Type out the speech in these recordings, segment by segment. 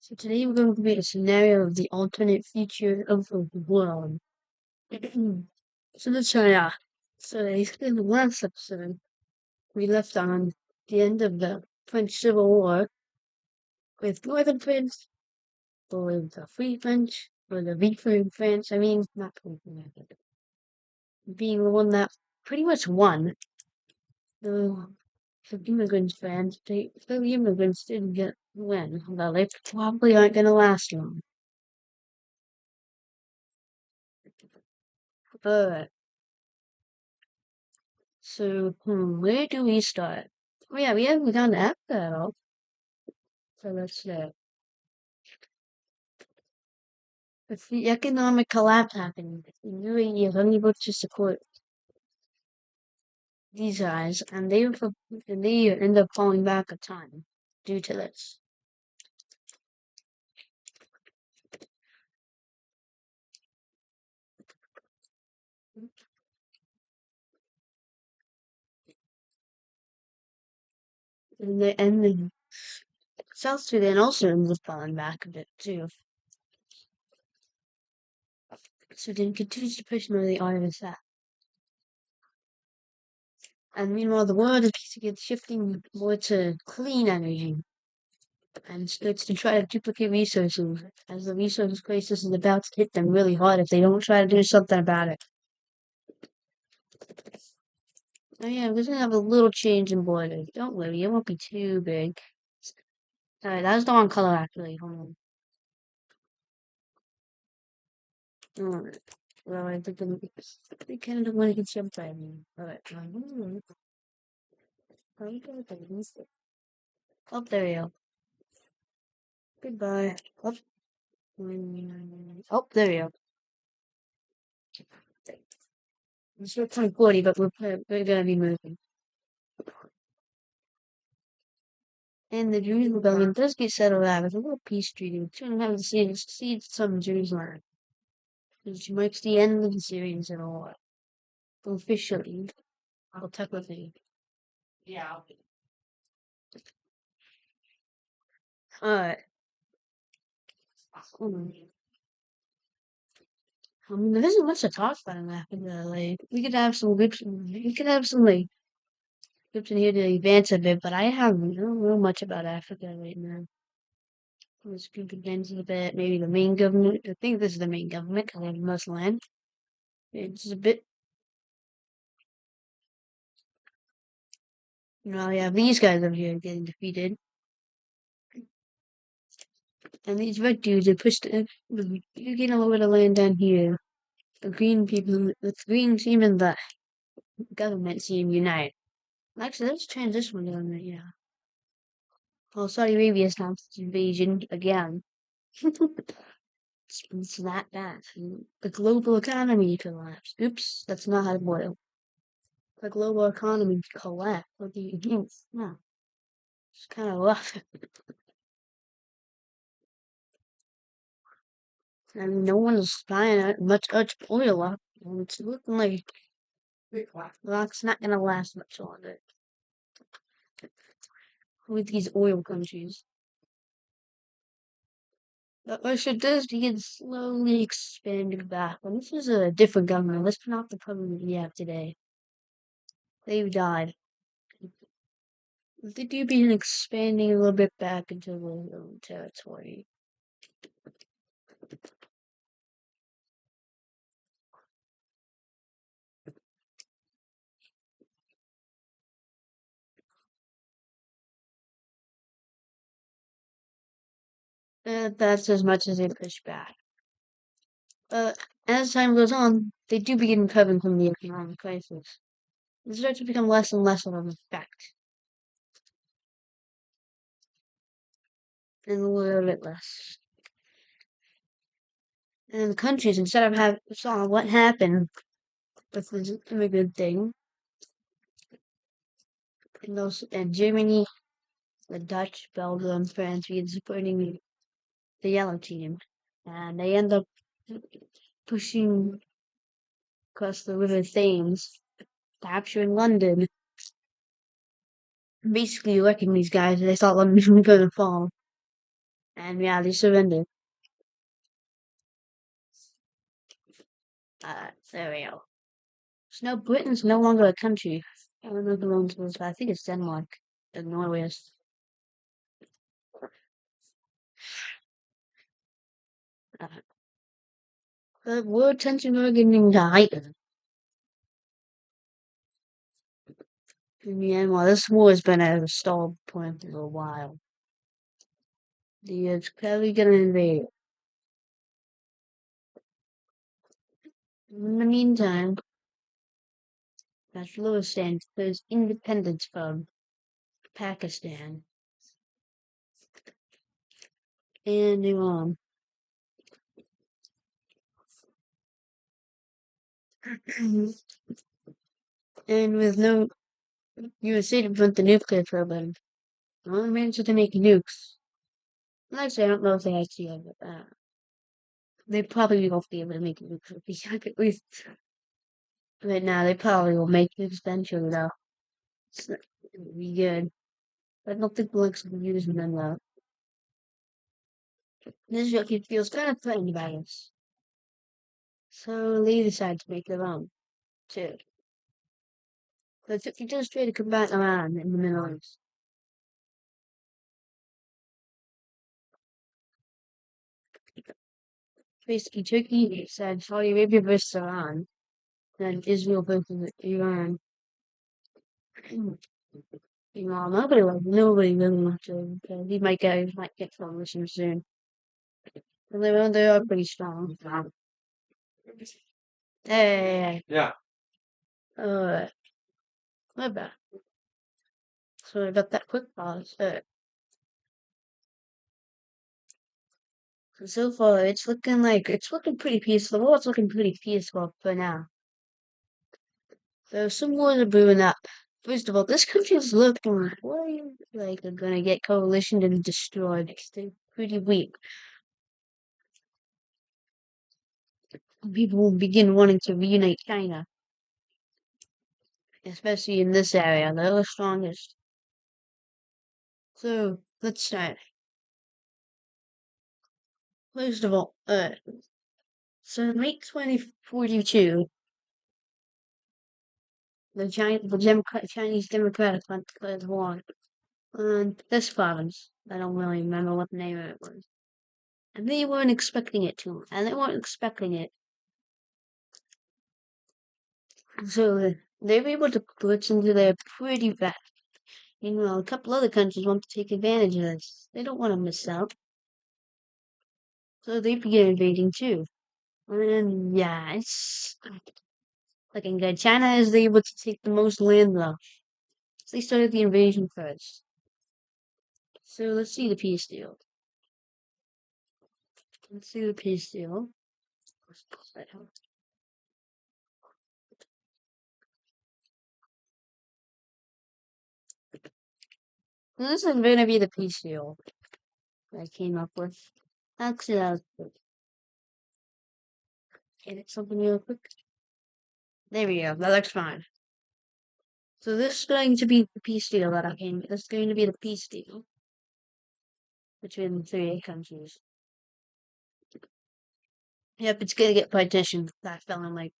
So today we're going to create a scenario of the alternate future of the world. So let's try out. So in the last episode, we left on the end of the French Civil War with Northern France, or with the Free French, or the Free France, not Free France, being the one that pretty much won. The, the immigrants France, the immigrants didn't get win, although they probably aren't going to last long. But So, where do we start? Oh yeah, we haven't gone to Africa at all. So let's see. With the economic collapse happening, the UAE is unable to support these guys, and they end up falling back a ton due to this. And then South Sudan also ends up falling back a bit too. Sudan continues to push more the RSF. And meanwhile, the world is shifting more to clean energy and starts to try to duplicate resources as the resource crisis is about to hit them really hard if they don't try to do something about it. Oh yeah, we're gonna have a little change in borders. Don't worry, it won't be too big. Alright, that's the wrong color actually. Hold on. Alright. Well, I think they kind of want to get jump by me. Alright. Oh, there we go. Goodbye. Oh, oh there we go. It's still 2040, but we're gonna be moving. And the Jews rebellion does get settled out with a little peace treaty. We're trying to have the siege some Jerusalem, which marks the end of the Syrian civil war. Officially, well, technically. Alright. There isn't much to talk about in Africa. Like, we could have some clips, we could have some, like, clips in here to advance a bit, but I don't know much about Africa right now. Let's keep advancing a bit. Maybe the main government. I think this is the main government because they have the most land. It's a bit. Yeah, these guys over here are getting defeated. And these red dudes are pushed. You get a little bit of land down here. The green people, the green team and the government team unite. Actually, let's transition one down there, yeah. Well, Saudi Arabia announced its invasion again. It's that bad. The global economy collapsed. Oops, that's not how to boil. The global economy collapsed. What do you do? No, it's kind of rough. And no one's buying much oil up. And it's looking like it's not going to last much longer with these oil countries. Russia does begin slowly expanding back. And this is a different government. Let's turn off the government we have today. They've died. They do begin expanding a little bit back into their own territory. That's as much as they push back. As time goes on, they do begin recovering from the economic crisis. It starts to become less and less of an effect. And a little bit less. And the countries, instead of saw what happened with this immigrant thing, and Germany, the Dutch, Belgium, France began supporting the yellow team. And they end up pushing across the River Thames, capturing London. Basically electing these guys, they thought London was going to fall. And yeah, they surrendered. There we go. So now Britain's no longer a country. I don't know who owns this, but I think it's Denmark. The Norway is. Uh, the war tensions are getting to heighten. In Myanmar, this war has been at a stalled point for a while. It's probably gonna invade. In the meantime, Afghanistan declares independence from Pakistan and Iran. And with no USA to prevent the nuclear program, no one managed to make nukes. Actually, I don't know if they actually have it. They probably won't be able to make nukes if we at least right now. They probably will make nukes eventually, though. It'll be good. I don't think we'll actually use them, though. This jockey feels kind of threatened by us. So they decide to make their own, too. So he does try to combat Iran in the Middle East. Basically, Turkey said Saudi Arabia versus Iran, then Israel versus Iran. Iran, nobody really wants to, because he might get coalition soon. And they are pretty strong. Hey, yeah. My bad. So I got that quick pause. So far, it's looking pretty peaceful. The world's looking pretty peaceful for now. There's some wars are brewing up. First of all, this country's looking like they're gonna get coalitioned and destroyed. They're pretty weak. People will begin wanting to reunite China, especially in this area. They're the strongest. So let's start. First of all, so in late 2042, the Chinese Democratic Front declared war on this province. I don't really remember what the name of it was. And they weren't expecting it to, and they weren't expecting it. So they were able to put into there pretty fast. Meanwhile, a couple other countries want to take advantage of this. They don't want to miss out. So they began invading too. And yeah, it's looking good. China is able to take the most land though. So they started the invasion first. So let's see the peace deal. Let's see the peace deal. This is going to be the peace deal I came up with. Actually, that was good. Edit something real quick. There we go. That looks fine. So this is going to be the peace deal that I came. This is going to be the peace deal between the three countries. Yep, it's gonna get partitioned. That fell in like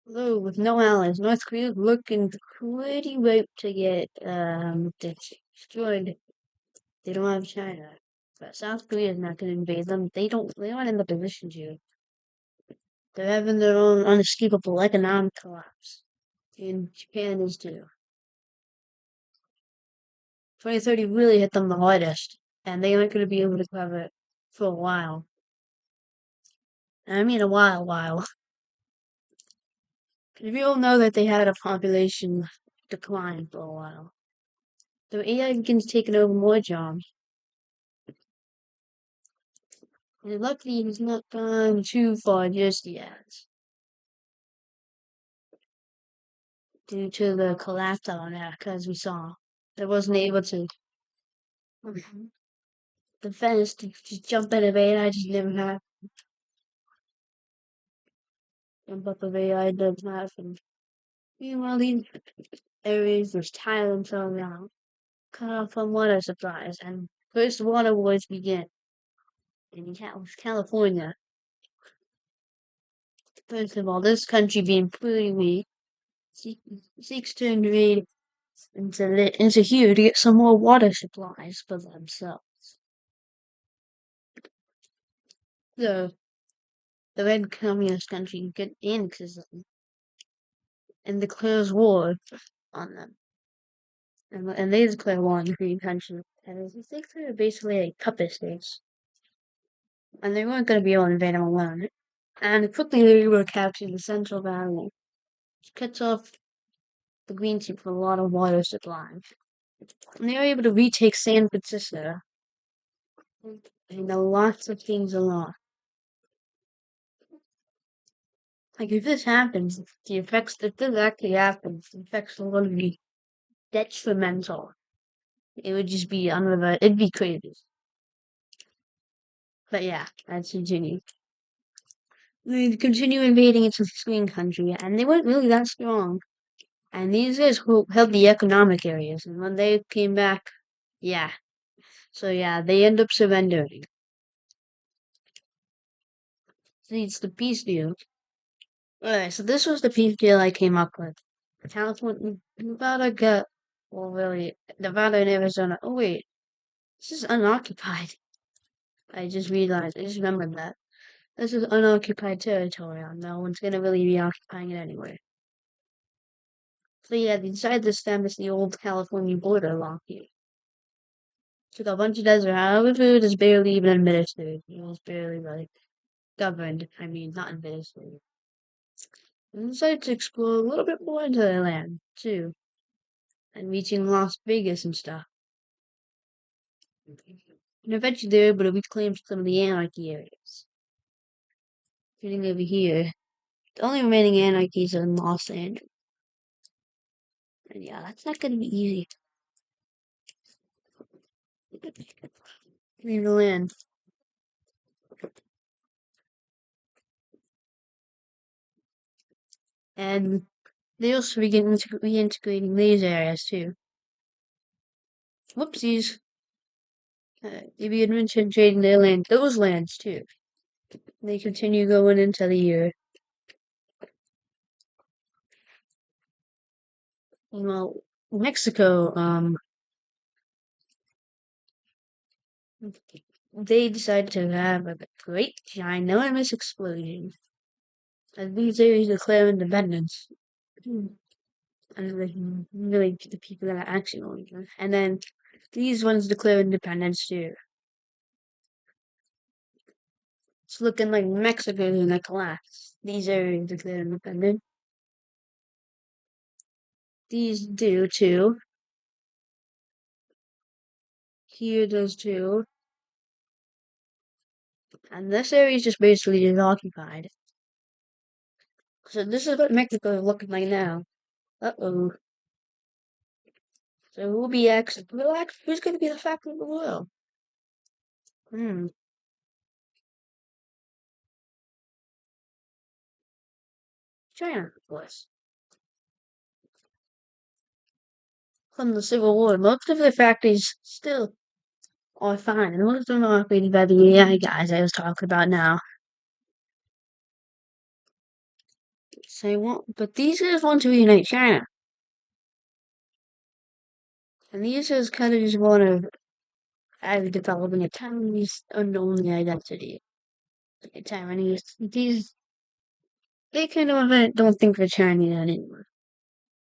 Although with no allies, North Korea's looking pretty ripe to get destroyed. They don't have China. But South Korea is not gonna invade them. They aren't in the position to. They're having their own unescapable economic collapse. And Japan is too. 2030 really hit them the hardest. And they aren't gonna be able to cover it for a while. I mean a while. We all know that they had a population decline for a while. So AI begins taking over more jobs. And luckily, he's not gone too far just yet. Due to the collapse of America, as we saw. They wasn't able to defend to just jump out of AI just never happened. Jump up of AI doesn't happen. Meanwhile, these areas just tire themselves out. cut off from water supplies, and first water wars begin in California. First of all, this country being pretty weak seeks to invade into here to get some more water supplies for themselves. The red communist country annexes them and declares war on them. And they declare war on the green country. And they think they're basically like puppet states. And they weren't going to be able to invade them alone. And quickly they were able to capture the Central Valley, which cuts off the green team from a lot of water supply. And they were able to retake San Francisco. And lots of things along. Like if this happens, if this actually happens, the effects are going to be detrimental. It would just be it'd be crazy. But yeah, that's continue. They continue invading into the green country, and they weren't really that strong. And these guys held the economic areas, and when they came back, yeah. So yeah, they end up surrendering. It's the peace deal. Alright, so this was the peace deal I came up with. California, Nevada got, well, really, Nevada and Arizona. Oh wait, this is unoccupied. I just remembered that. This is unoccupied territory. No one's gonna really be occupying it anyway. So yeah, they decided to establish the old California border along here. Took a bunch of desert. However, it is barely even administered. It was barely like governed. I mean, not administered. And decided to explore a little bit more into the land too, and reaching Las Vegas and stuff. And eventually, they were able to reclaim some of the anarchy areas. Getting over here, the only remaining anarchies are in Los Angeles. And yeah, that's not gonna be easy. Leave the land. And they also begin reintegrating these areas too. Whoopsies. They begin reintegrating those lands too. They continue going into the year. Well, Mexico, they decided to have a great ginormous explosion. And these areas declare independence. And like, really the people that are actually on them. And then these ones declare independence too. It's looking like Mexico's gonna collapse. These areas declare independent. These do too. Here does too. And this area is just basically occupied. So this is what Mexico is looking like now. Uh-oh. So who's gonna be the factor of the world? Hmm. China, of course. From the Civil War, most of the factories still are fine, and most of them are operated by the AI guys I was talking about now. So but these guys want to reunite China. And these guys kind of just want to developing a Taiwanese unknown identity. A Taiwanese, they kind of don't think they're Chinese anymore.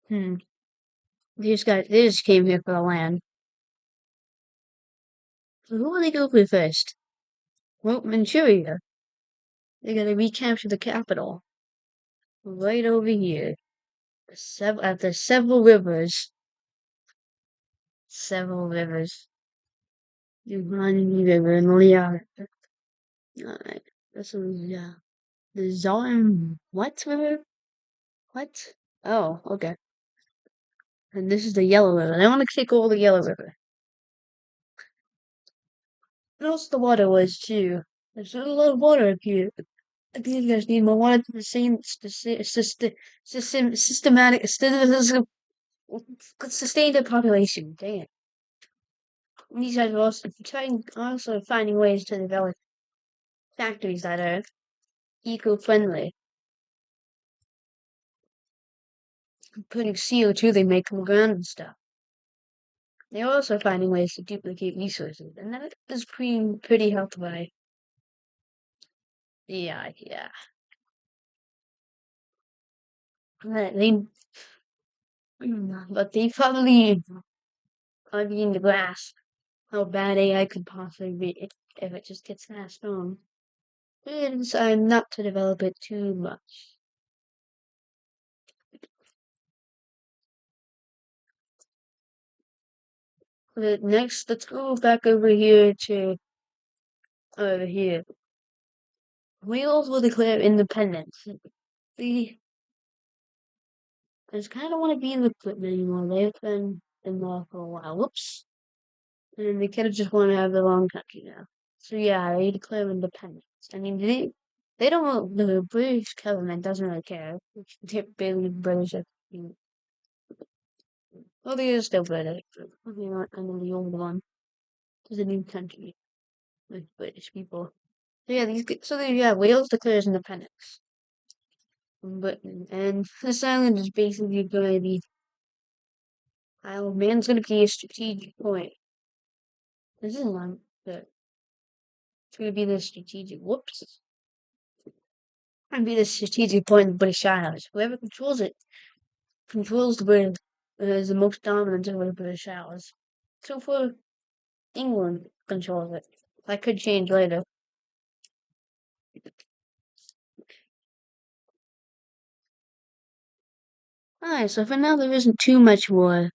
Hmm. They just came here for the land. So who will they go for first? Well, Manchuria. They're gonna recapture the capital. Right over here. After several rivers. Several rivers. Yunnan River and Liao. Alright. This is, yeah. The Zon, what river? What? Oh, okay. And this is the Yellow River. They want to take over the Yellow River. And also the water was too. There's a lot of water up here. I think you guys need more water to sustain the population. Dang it. these guys are also finding ways to develop factories that are eco-friendly, putting CO2 they make from the ground and stuff. They're also finding ways to duplicate resources, and that is pretty helped by AI. Yeah, they but they probably are beginning to grasp how bad AI could possibly be if it just gets that strong. And decided not to develop it too much. But next, let's go back over here. Wales will declare independence. The I just kind of want to be in the equipment anymore. They've been in there for a while. Whoops. And they kind of just want to have their own country now. So yeah, they declare independence. I mean, they don't. The British government doesn't really care. They're barely British. Well, they are still British. But they're not kind of the old one. It's a new country with British people. So yeah, Wales declares independence from Britain, and this island is basically going to be Isle of Man's going to be a strategic point. This is not good. It's going to be the strategic. Whoops. It's going to be the strategic point in the British Isles. Whoever controls it controls the British. Is the most dominant over the British Isles. So far, England controls it. That could change later. Alright, so for now there isn't too much war.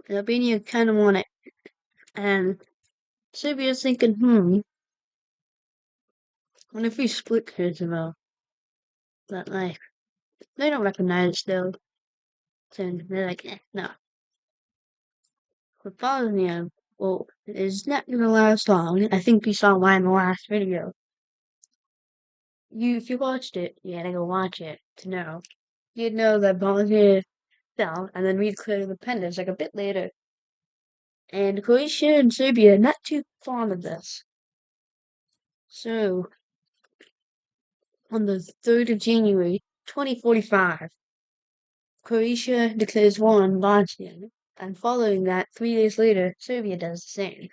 Albania kind of want it, and Serbia's thinking, what if we split Kosovo? But like, they don't recognize it still. So they're like, no. But Bosnia, well, is not gonna last long. I think you saw why in the last video. If you watched it, you had to go watch it to know. You'd know that Bosnia fell and then declared independence like a bit later. And Croatia and Serbia are not too fond of this. So, on the 3rd of January, 2045, Croatia declares war on Bosnia, and following that, 3 days later, Serbia does the same.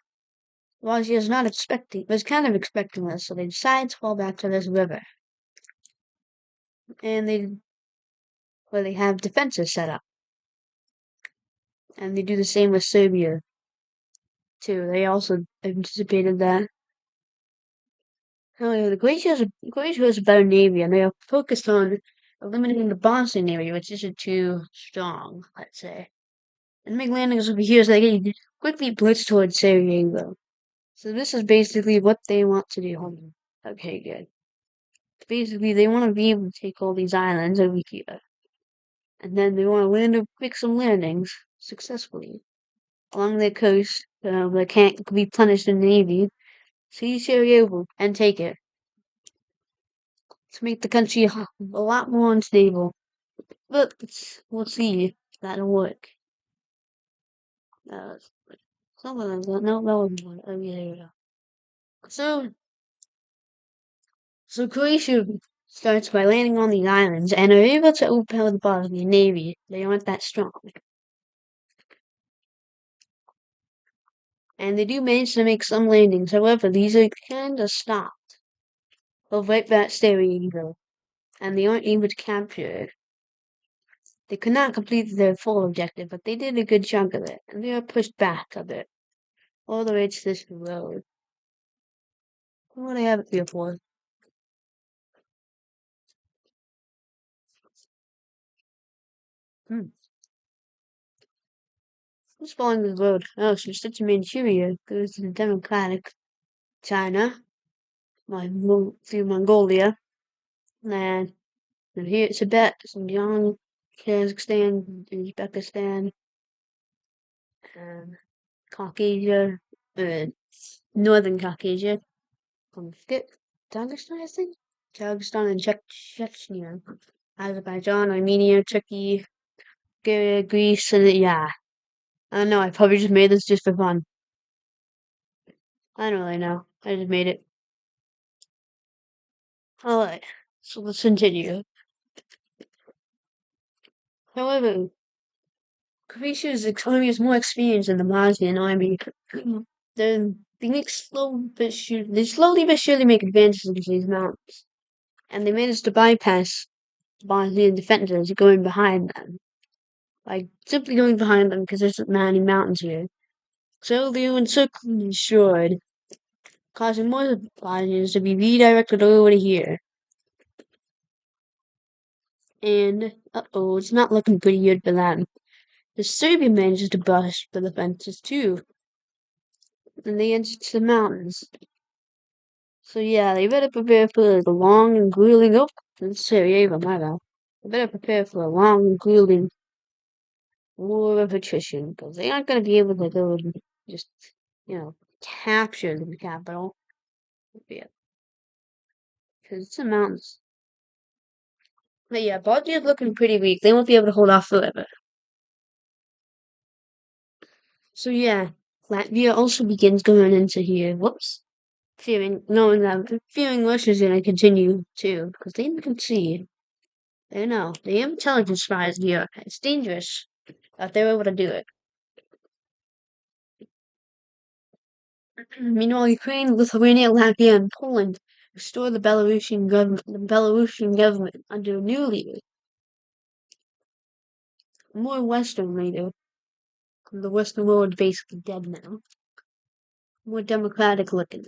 Bosnia was kind of expecting this, so they decide to fall back to this river. And they have defenses set up. And they do the same with Serbia, too. They also anticipated that. However, Croatia has a better navy, and they are focused on eliminating the Bosnian navy, which isn't too strong, let's say. And make landings over here so they can quickly blitz towards Sarajevo. So this is basically what they want to do. Okay, good. Basically, they want to be able to take all these islands over here. And then they want to make some landings successfully along their coast. They can't be punished in the Navy. Seize Sarajevo and take it to make the country a lot more unstable. But we'll see if that'll work. Uh, Something like that. No, that wasn't one. Oh, yeah, there we go. So, so Croatia starts by landing on the islands and are able to overpower the Bosnian Navy. They aren't that strong. And they do manage to make some landings. However, these are kind of stopped. They'll right back Sarajevo, and they aren't able to capture it. They could not complete their full objective, but they did a good chunk of it, and they are pushed back a bit, all the way to this road. What do I have it here for? Who's following the road? Oh, so it's to Manchuria, goes to the Democratic China, through Mongolia, and here it's Tibet, Xinjiang, Kazakhstan, Uzbekistan, and Caucasia, Northern Caucasia, forget Dagestan, I think? Dagestan and Chechnya, Azerbaijan, Armenia, Turkey, Bulgaria, Greece, and yeah. I don't know, I probably just made this just for fun. I don't really know. I just made it. Alright, so let's continue. However, Croatia's economy is more experienced than the Bosnian army. They slowly but surely make advances into these mountains. And they managed to bypass Bosnian defenders going behind them. Like, simply going behind them because there's many mountains here. So they were encircled and destroyed, causing more Bosnians to be redirected over to here. And, uh-oh, it's not looking pretty good for them. The Serbia manages to bust the defenses too, and they enter the mountains. So yeah, they better prepare for the long and grueling. Oh, it's Sarajevo, my bad. They better prepare for a long and grueling war of attrition, because they aren't going to be able to go and just, capture the capital. Yeah, because it's the mountains. But yeah, Bosnia's looking pretty weak. They won't be able to hold off forever. So yeah, Latvia also begins going into here. Whoops. Fearing Russia's gonna continue too, because they can see. They know. The intelligence spies here. It's dangerous that they're able to do it. Meanwhile, Ukraine, Lithuania, Latvia, and Poland restore the Belarusian government under a new leader, a more Western leader. The Western world is basically dead now. More democratic looking.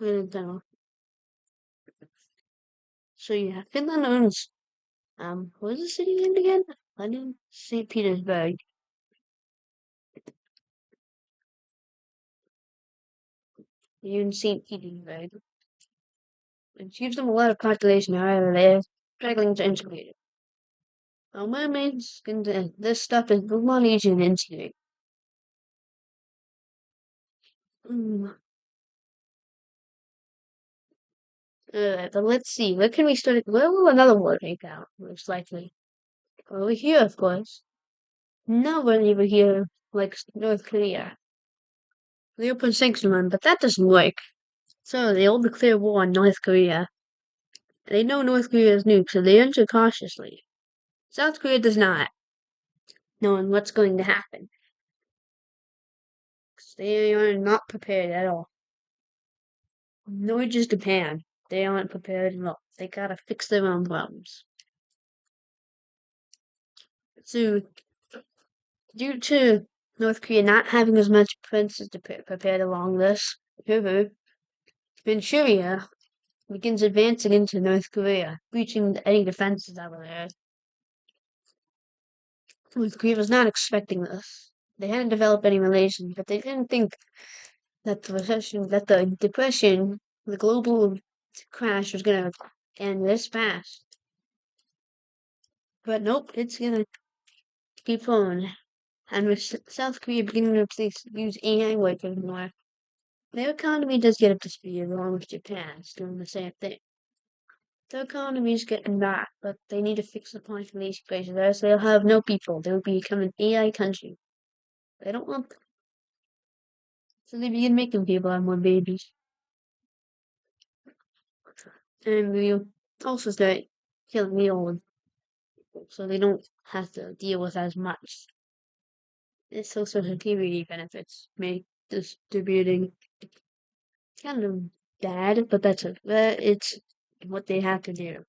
And, so yeah, Finland owns what is the city named again? London? St. Petersburg. In St. Petersburg. It gives them a lot of population, however, they're struggling to integrate it. Mermaids, this stuff is a lot easier to integrate. Mm. But let's see, where can we start? Where will another war break out, most likely? Over here, of course. Nobody over here likes North Korea. They open sanctions on, but that doesn't work. So they all declare war on North Korea. They know North Korea is nukes, so they enter cautiously. South Korea does not, knowing what's going to happen. They are not prepared at all. Nor just Japan. They aren't prepared at all. They gotta fix their own problems. So, due to North Korea not having as much defenses prepared along this river, Manchuria begins advancing into North Korea, breaching any defenses that were there. North Korea was not expecting this. They hadn't developed any relations, but they didn't think that the depression, the global crash was gonna end this fast. But nope, it's gonna keep on. And with South Korea beginning to use AI weapons more, their economy does get up to speed along with Japan's doing the same thing. Their economy is getting back, but they need to fix the population equation, or else they'll have no people. They will become an AI country. They don't want them. So they begin making people have more babies. And we also start killing the old, so they don't have to deal with as much. It's Social Security benefits make distributing kind of bad, but it's what they have to do.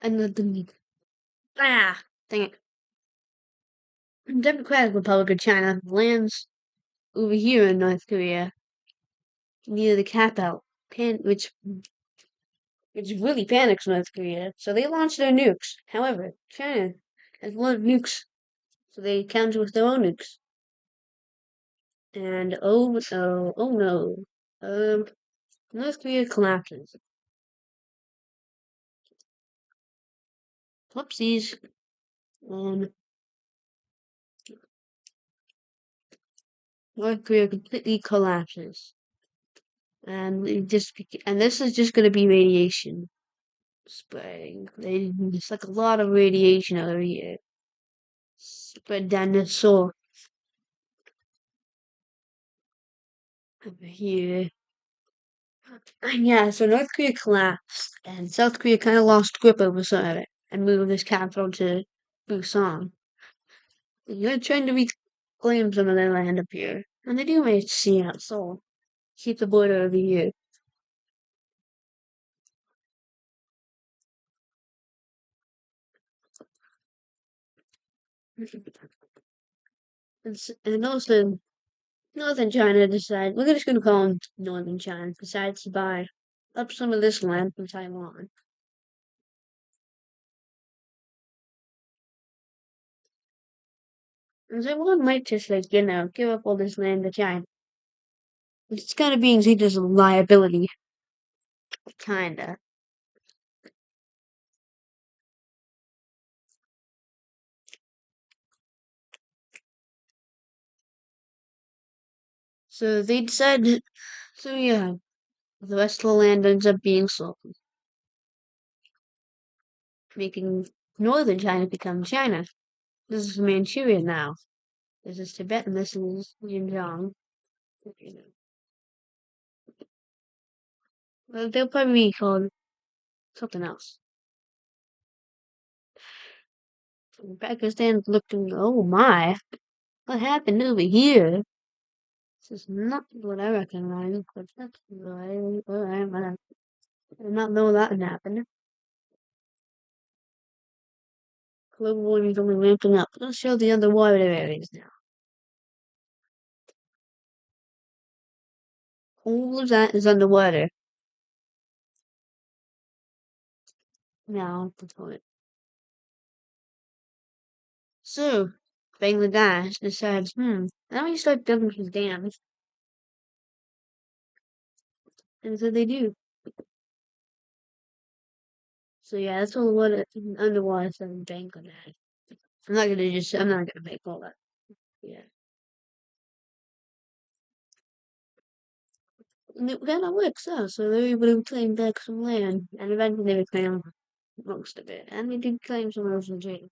And dang it. Democratic Republic of China lands over here in North Korea near the capital, which really panics North Korea. So they launch their nukes. However, China has a lot of nukes, so they counter with their own nukes. And oh no, North Korea collapses. Whoopsies. North Korea completely collapses. and and this is just gonna be radiation spreading. It's like a lot of radiation over here, spread down the soul over here. And yeah, so North Korea collapsed, and South Korea kind of lost grip over some of it and moved its capital to Busan. They're trying to reclaim some of their land up here, and they do manage to see out Seoul, keep the border over here. And also, Northern China decided we're just going to call them Northern China. Decides to buy up some of this land from Taiwan. And Taiwan might just like give up all this land to China. It's kind of being seen as a liability, kinda. So they decided. So yeah, the rest of the land ends up being sold, making Northern China become China. This is Manchuria now. This is Tibet, and this is Xinjiang. You know. Well, they'll probably be called something else. Pakistan's looking, oh my, what happened over here? This is not what I recognize, but that's right. Alright, I did not know that had happened. Global warming's only ramping up. Let's show the underwater areas now. All of that is underwater. Now, so, Bangladesh decides, now we start building some dams. And so they do. So yeah, that's all what underwater stuff in Bangladesh. I'm not gonna make all that. Yeah. And it kind of works out, so they were able to claim back some land, and eventually they reclaimed most of it. And they did claim some ocean too.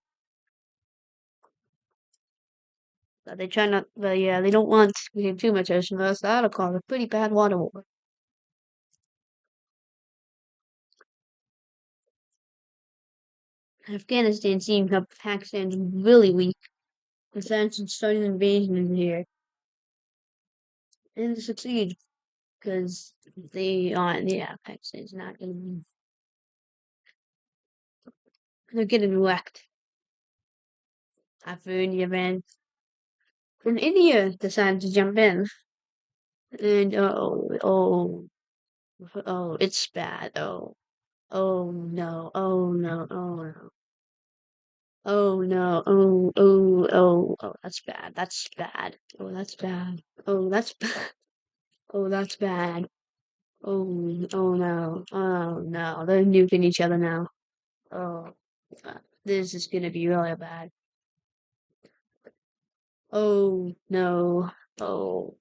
But they try not, but yeah, they don't want to claim too much ocean, or else that'll cause a pretty bad water war. Afghanistan seems how Pakistan's really weak. The sanctions started an invasion in here, and they succeed because they aren't. Yeah, Pakistan's not gonna be. They're getting wrecked. After India, man. And India decided to jump in, and it's bad. Oh no, oh no, oh no. Oh no, that's bad. That's bad. Oh, that's bad. Oh, that's bad. Oh, that's bad. Oh no. Oh no. They're nuking each other now. Oh, this is gonna be really bad. Oh no. Oh,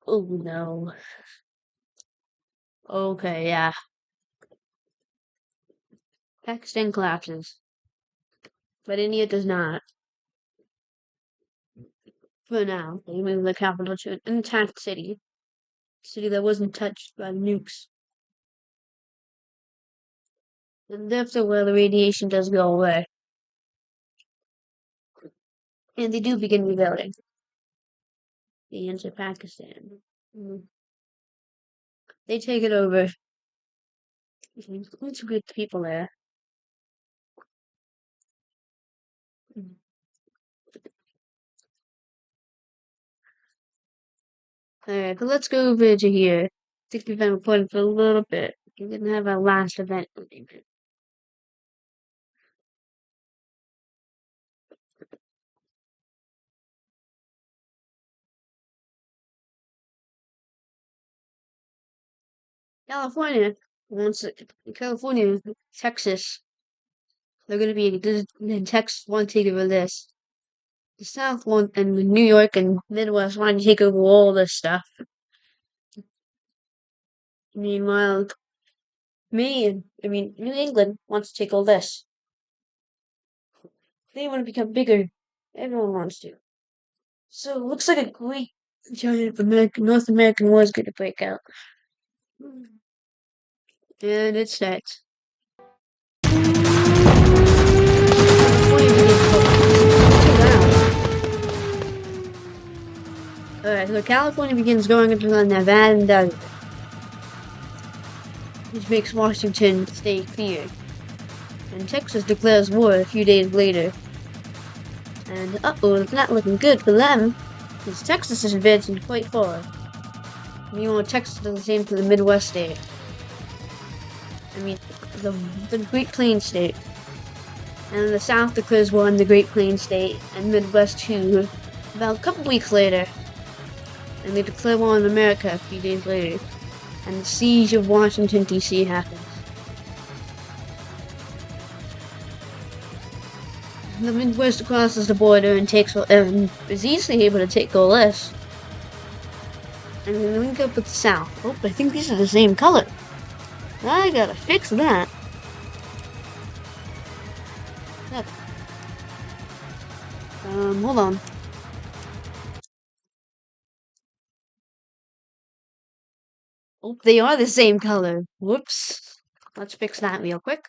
oh no. Okay, yeah. Pakistan collapses, but India does not. For now, they moved the capital to an intact city that wasn't touched by nukes. And after where the radiation does go away, and they do begin rebuilding. They enter Pakistan. Mm. They take it over. There's good people there. Mm. Alright, but let's go over to here. I think we've been recording for a little bit. We're gonna have our last event. California wants California, Texas. They're gonna be in Texas want to take over this. the South and New York and Midwest wanted to take over all this stuff. Meanwhile, New England wants to take all this. They want to become bigger. Everyone wants to. So it looks like a great giant North American war is going to break out. And it starts. Alright, so California begins going into the Nevada desert, which makes Washington state feared. And Texas declares war a few days later. And it's not looking good for them, because Texas is advancing quite far. Meanwhile, Texas does the same to the Midwest state. The Great Plains state. And the South declares war on the Great Plains state, and Midwest too, about a couple weeks later. And they declare war on America a few days later. And the siege of Washington, D.C. happens. The Midwest crosses the border and is easily able to take all this. And then link up with the South. Oh, I think these are the same color. I gotta fix that. Look. Hold on. Oh, they are the same color. Whoops. Let's fix that real quick.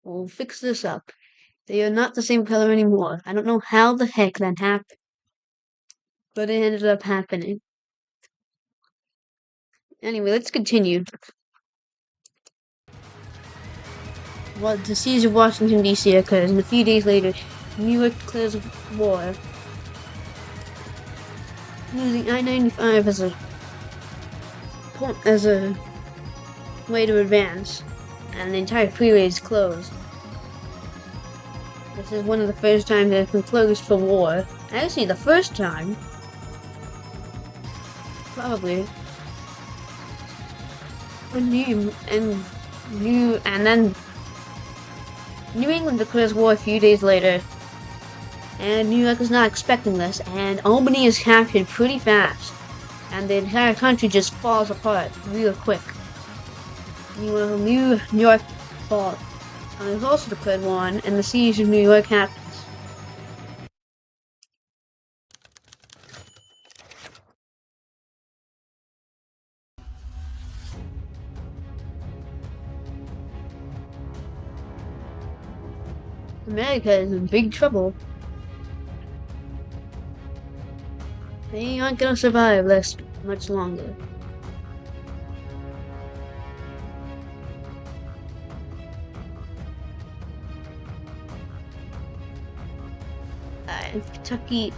We'll fix this up. They are not the same color anymore. I don't know how the heck that happened. But it ended up happening. Anyway, let's continue. Well, the siege of Washington, D.C. occurs, and a few days later, New York declares war, using I-95 as a way to advance, and the entire freeway is closed. This is one of the first times that it's been closed for war. Actually, the first time. Probably. And then New England declares war a few days later, and New York is not expecting this, and Albany is captured pretty fast, and the entire country just falls apart real quick. Meanwhile, New York falls, and is also declared war on, and the siege of New York happens. America is in big trouble. They aren't gonna survive this much longer.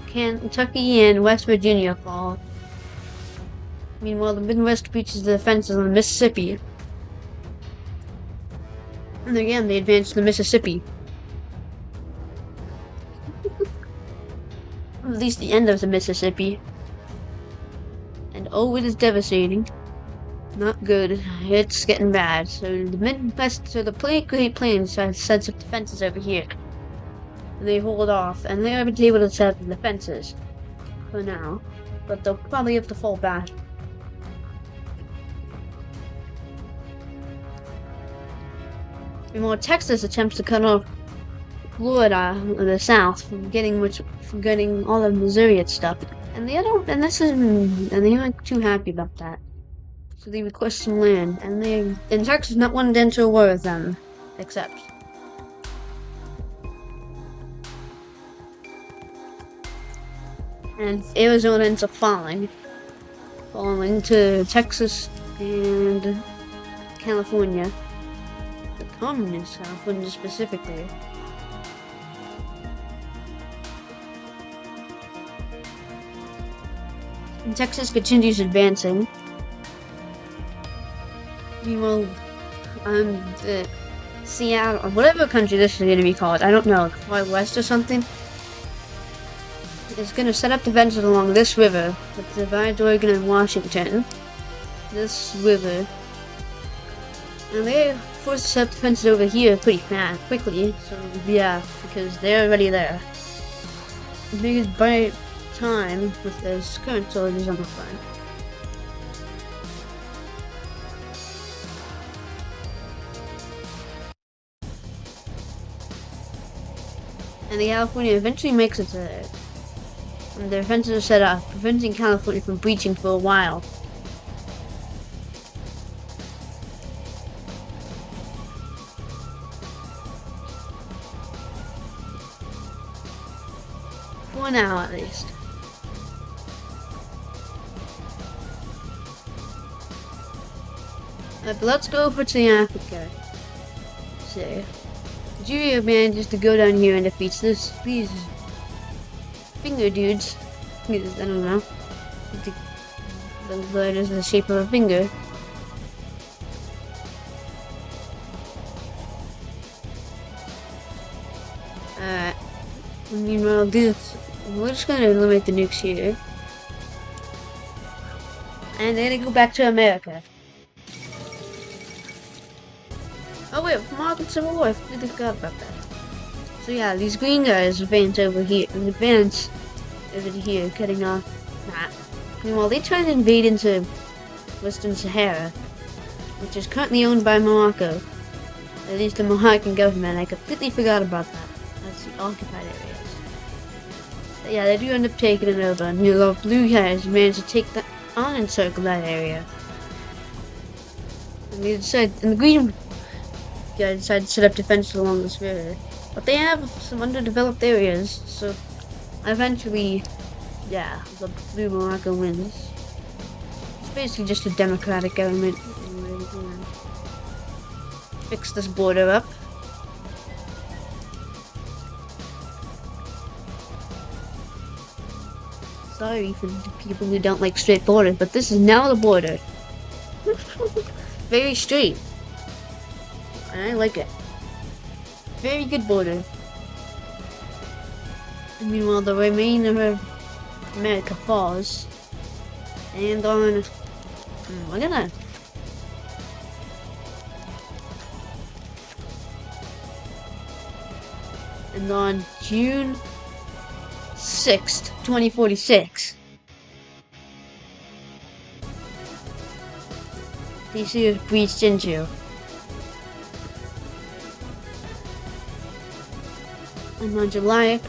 Kentucky and West Virginia fall. Meanwhile, the Midwest breaches the defenses on the Mississippi. And again, they advance to the Mississippi. At least the end of the Mississippi. And it is devastating. Not good. It's getting bad. So the Great Plains sets up defenses over here. And they hold off, and they haven't been able to set up the defenses for now. But they'll probably have to fall back. Meanwhile, Texas attempts to cut off Florida or the South from getting all of Missouri and stuff, and they aren't too happy about that. So they request some land, and Texas not wanting to enter a war with them, except. And Arizona ends up falling to Texas and California, the communist California specifically. And Texas continues advancing. Meanwhile, Seattle, or whatever country this is going to be called, I don't know, Wild West or something, is going to set up defenses along this river that divides Oregon and Washington. This river. And they're forced to set up defenses over here quickly, so yeah, because they're already there. because by time with those current soldiers on the front. And the California eventually makes it there. And their defenses are set up, preventing California from breaching for a while. For now, at least. But let's go over to Africa. So, Nigeria manages to go down here and defeats these finger dudes. I don't know. The bird is the shape of a finger. Alright. Meanwhile, we're just gonna eliminate the nukes here. And then go back to America. Oh wait, Mark and Civil War, I completely forgot about that. So yeah, these green guys advance over here, cutting off that. Meanwhile, they try to invade into Western Sahara, which is currently owned by Morocco. At least the Moroccan government. I completely forgot about that. That's the occupied areas. But yeah, they do end up taking it over, and the blue guys manage to take that on and circle that area. And the green guys decide to set up defenses along this river. But they have some underdeveloped areas, so eventually, yeah, the blue Morocco wins. It's basically just a democratic government. Fix this border up. Sorry for the people who don't like straight borders, but this is now the border. Very straight. And I like it. Very good border. And meanwhile, the remainder of America falls. And on... we're gonna... And on June 6th, 2046, DC is breached into. And on July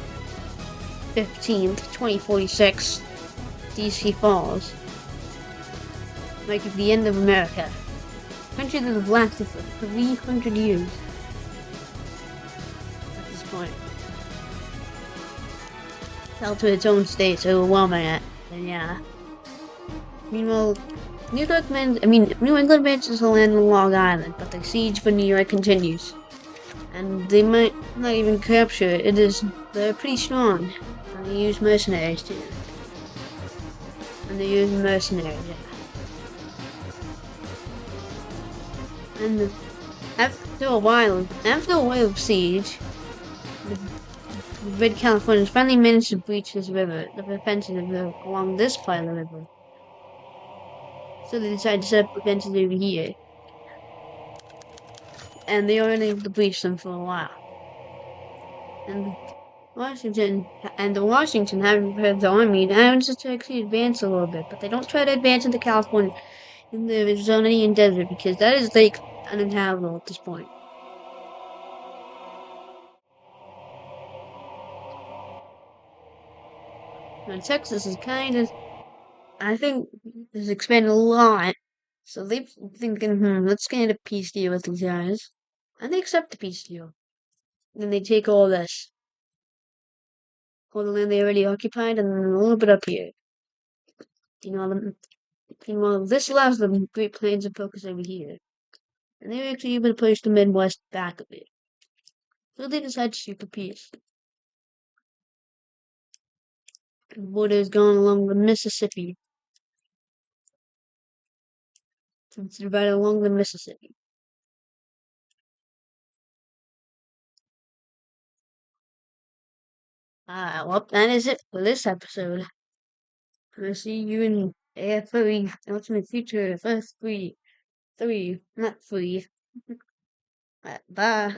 15th, 2046, DC falls, making the end of America. A country that has lasted for 300 years at this point. Fell to its own state, so overwhelming it. And yeah. Meanwhile, New England manages to land on Long Island, but the siege for New York continues. And they might not even capture it. They're pretty strong. And they use mercenaries too. Yeah. And after a while of siege, the Red Californians finally managed to breach this river, the defenses along this part of the river. So they decided to set up defenses over here. And they weren't able to breach them for a while. And the Washington, having prepared the army, manages to actually advance a little bit, but they don't try to advance into California in the Arizonian desert because that is like uninhabitable at this point. Now Texas is I think, has expanded a lot. So they're thinking, let's get a peace deal with these guys. And they accept the peace deal. Then they take all this. All the land they already occupied and a little bit up here. Meanwhile, this allows the Great Plains to focus over here. And they're actually able to push the Midwest back a bit. So they decide to seek a peace. The border is going along the Mississippi. It's divided along the Mississippi. Well, that is it for this episode. I'll see you in AFOE Ultimate Future first 3. 3, not 3. Bye.